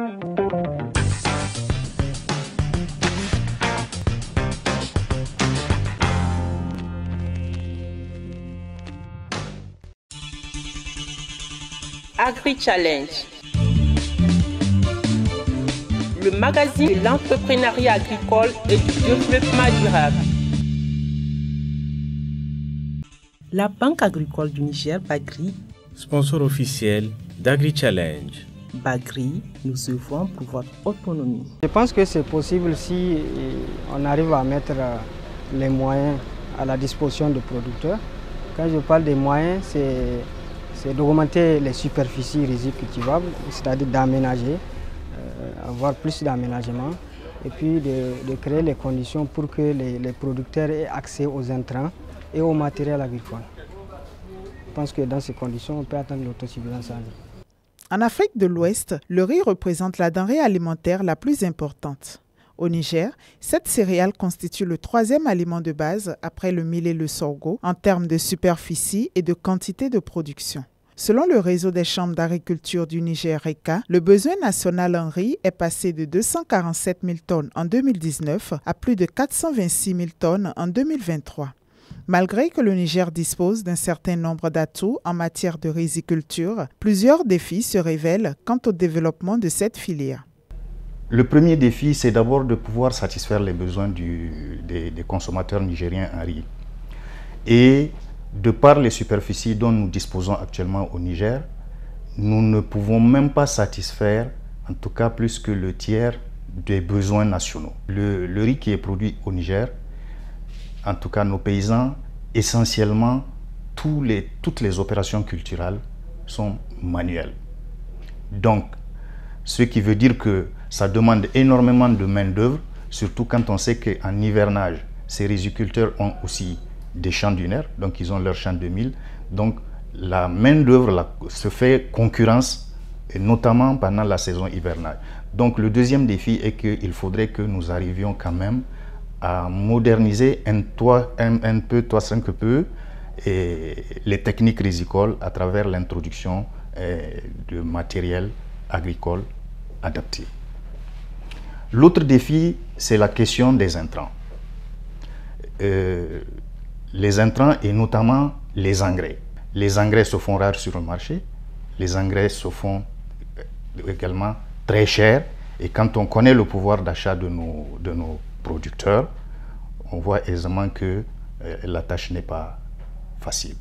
Agri-Challenge, le magazine de l'entrepreneuriat agricole et du développement durable. La Banque agricole du Niger, Bagri, sponsor officiel d'Agri-Challenge. Bagri, nous œuvrons pour votre autonomie. Je pense que c'est possible si on arrive à mettre les moyens à la disposition des producteurs. Quand je parle des moyens, c'est d'augmenter les superficies rizicultivables, c'est-à-dire d'aménager, avoir plus d'aménagement, et puis de créer les conditions pour que les producteurs aient accès aux intrants et au matériel agricole. Je pense que dans ces conditions, on peut atteindre l'autosuffisance en riz. En Afrique de l'Ouest, le riz représente la denrée alimentaire la plus importante. Au Niger, cette céréale constitue le troisième aliment de base après le mil et le sorgho en termes de superficie et de quantité de production. Selon le réseau des chambres d'agriculture du Niger RECA, le besoin national en riz est passé de 247 000 tonnes en 2019 à plus de 426 000 tonnes en 2023. Malgré que le Niger dispose d'un certain nombre d'atouts en matière de riziculture, plusieurs défis se révèlent quant au développement de cette filière. Le premier défi, c'est d'abord de pouvoir satisfaire les besoins des consommateurs nigériens en riz. Et de par les superficies dont nous disposons actuellement au Niger, nous ne pouvons même pas satisfaire, en tout cas plus que le tiers des besoins nationaux. Le riz qui est produit au Niger, en tout cas nos paysans, essentiellement toutes les opérations culturelles sont manuelles. Donc, ce qui veut dire que ça demande énormément de main-d'œuvre, surtout quand on sait qu'en hivernage, ces riziculteurs ont aussi des champs dunaires, donc ils ont leur champ de mil. Donc la main-d'œuvre se fait concurrence, et notamment pendant la saison hivernale. Donc le deuxième défi est qu'il faudrait que nous arrivions quand même à moderniser un peu les techniques rizicoles à travers l'introduction de matériel agricole adapté. L'autre défi, c'est la question des intrants. Les intrants et notamment les engrais. Les engrais se font rares sur le marché, les engrais se font également très chers, et quand on connaît le pouvoir d'achat de nos producteurs, on voit aisément que la tâche n'est pas facile.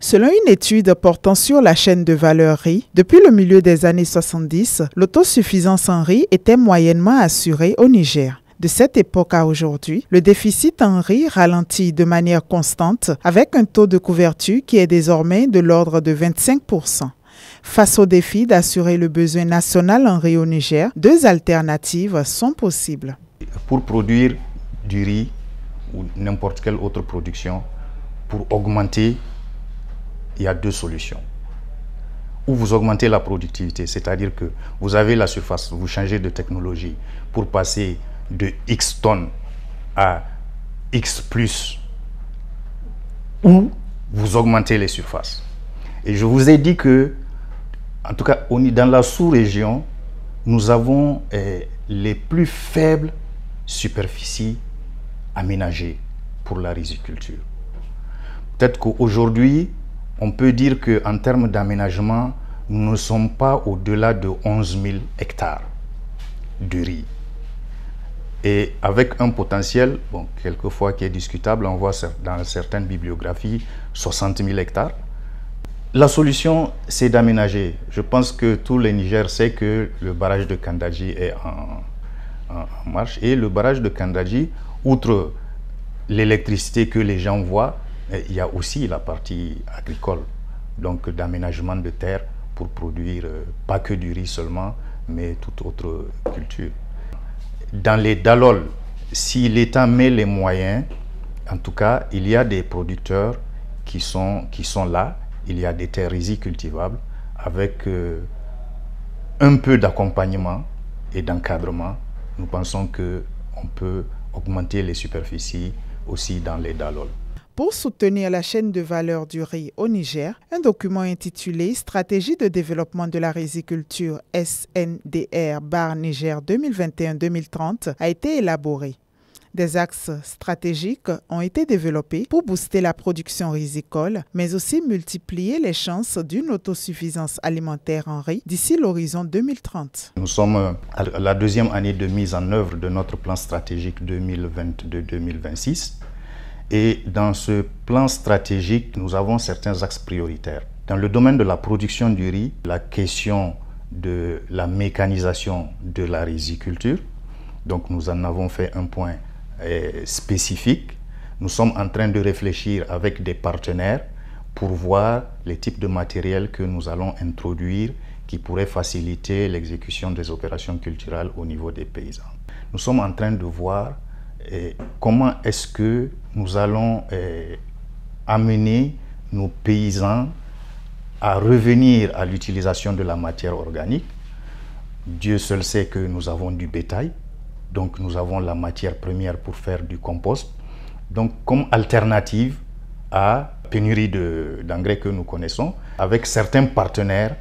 Selon une étude portant sur la chaîne de valeur riz, depuis le milieu des années 70, l'autosuffisance en riz était moyennement assurée au Niger. De cette époque à aujourd'hui, le déficit en riz ralentit de manière constante avec un taux de couverture qui est désormais de l'ordre de 25%. Face au défi d'assurer le besoin national en riz au Niger, deux alternatives sont possibles. Pour produire du riz ou n'importe quelle autre production, pour augmenter, il y a deux solutions. Ou vous augmentez la productivité, c'est-à-dire que vous avez la surface, vous changez de technologie pour passer de X tonnes à X plus, ou vous augmentez les surfaces. Et je vous ai dit que, en tout cas, dans la sous-région, nous avons les plus faibles superficies aménagées pour la riziculture. Peut-être qu'aujourd'hui, on peut dire qu'en termes d'aménagement, nous ne sommes pas au-delà de 11 000 hectares de riz. Et avec un potentiel, bon, quelquefois qui est discutable, on voit dans certaines bibliographies 60 000 hectares. La solution, c'est d'aménager. Je pense que tout le Niger sait que le barrage de Kandadji est en marche. Et le barrage de Kandadji, outre l'électricité que les gens voient, il y a aussi la partie agricole, donc d'aménagement de terre pour produire pas que du riz seulement, mais toute autre culture. Dans les dalols, si l'État met les moyens, en tout cas, il y a des producteurs qui sont là, il y a des terres rizicultivables avec un peu d'accompagnement et d'encadrement. Nous pensons qu'on peut augmenter les superficies aussi dans les dalols. pour soutenir la chaîne de valeur du riz au Niger, un document intitulé « Stratégie de développement de la riziculture SNDR-Niger 2021-2030 » a été élaboré. Des axes stratégiques ont été développés pour booster la production rizicole, mais aussi multiplier les chances d'une autosuffisance alimentaire en riz d'ici l'horizon 2030. Nous sommes à la deuxième année de mise en œuvre de notre plan stratégique 2022-2026. Et dans ce plan stratégique, nous avons certains axes prioritaires. Dans le domaine de la production du riz, la question de la mécanisation de la riziculture, donc nous en avons fait un point spécifique. Nous sommes en train de réfléchir avec des partenaires pour voir les types de matériel que nous allons introduire qui pourraient faciliter l'exécution des opérations culturelles au niveau des paysans. Nous sommes en train de voir comment est-ce que nous allons amener nos paysans à revenir à l'utilisation de la matière organique. Dieu seul sait que nous avons du bétail. Donc nous avons la matière première pour faire du compost. Donc comme alternative à la pénurie d'engrais que nous connaissons, avec certains partenaires,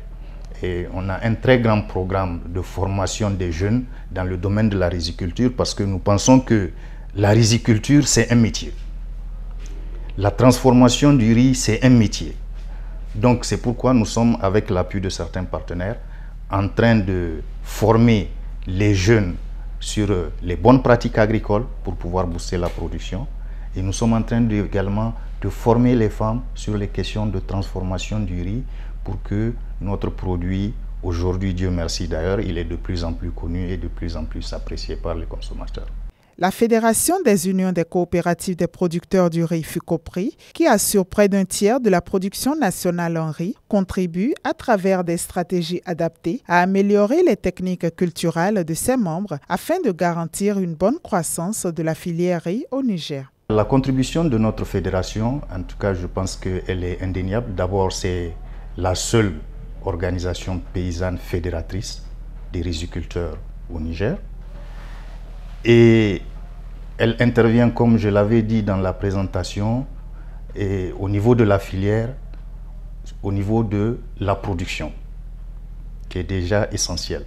et on a un très grand programme de formation des jeunes dans le domaine de la riziculture parce que nous pensons que la riziculture c'est un métier. La transformation du riz c'est un métier. Donc c'est pourquoi nous sommes avec l'appui de certains partenaires en train de former les jeunes sur les bonnes pratiques agricoles pour pouvoir booster la production. Et nous sommes en train également de former les femmes sur les questions de transformation du riz pour que notre produit, aujourd'hui, Dieu merci d'ailleurs, il est de plus en plus connu et de plus en plus apprécié par les consommateurs. La Fédération des unions des coopératives des producteurs du riz FUCOPRI, qui assure près d'un tiers de la production nationale en riz, contribue à travers des stratégies adaptées à améliorer les techniques culturelles de ses membres afin de garantir une bonne croissance de la filière riz au Niger. La contribution de notre fédération, en tout cas je pense qu'elle est indéniable. D'abord c'est la seule organisation paysanne fédératrice des riziculteurs au Niger. Et elle intervient, comme je l'avais dit dans la présentation, et au niveau de la filière, au niveau de la production, qui est déjà essentielle.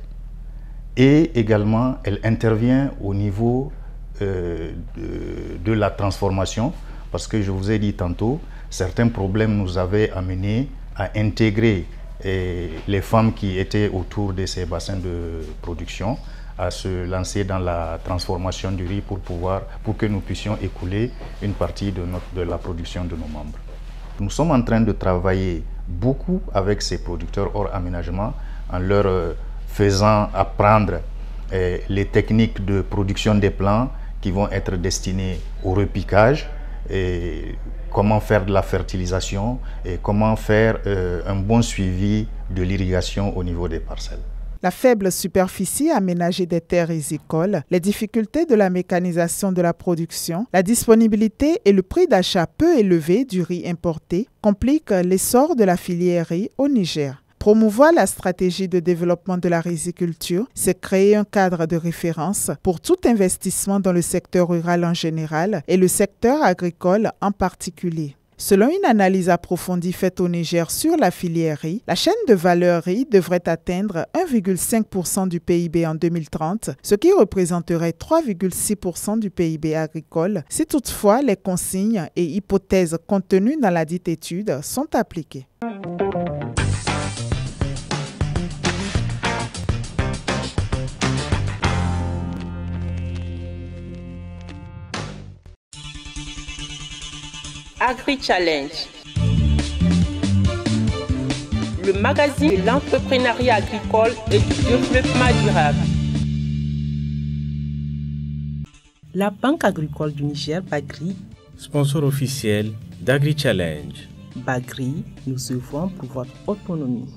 Et également, elle intervient au niveau de la transformation, parce que je vous ai dit tantôt, certains problèmes nous avaient amenés à intégrer les femmes qui étaient autour de ces bassins de production, à se lancer dans la transformation du riz pour que nous puissions écouler une partie de la production de nos membres. Nous sommes en train de travailler beaucoup avec ces producteurs hors aménagement en leur faisant apprendre les techniques de production des plants qui vont être destinés au repiquage, et comment faire de la fertilisation et comment faire un bon suivi de l'irrigation au niveau des parcelles. La faible superficie aménagée des terres rizicoles, les difficultés de la mécanisation de la production, la disponibilité et le prix d'achat peu élevé du riz importé compliquent l'essor de la filière riz au Niger. Promouvoir la stratégie de développement de la riziculture, c'est créer un cadre de référence pour tout investissement dans le secteur rural en général et le secteur agricole en particulier. Selon une analyse approfondie faite au Niger sur la filière riz, la chaîne de valeur riz devrait atteindre 1,5% du PIB en 2030, ce qui représenterait 3,6% du PIB agricole si toutefois les consignes et hypothèses contenues dans la dite étude sont appliquées. Agri-Challenge, le magazine de l'entrepreneuriat agricole et du développement durable. La Banque agricole du Niger, Bagri, sponsor officiel d'Agri-Challenge. Bagri, nous œuvrons pour votre autonomie.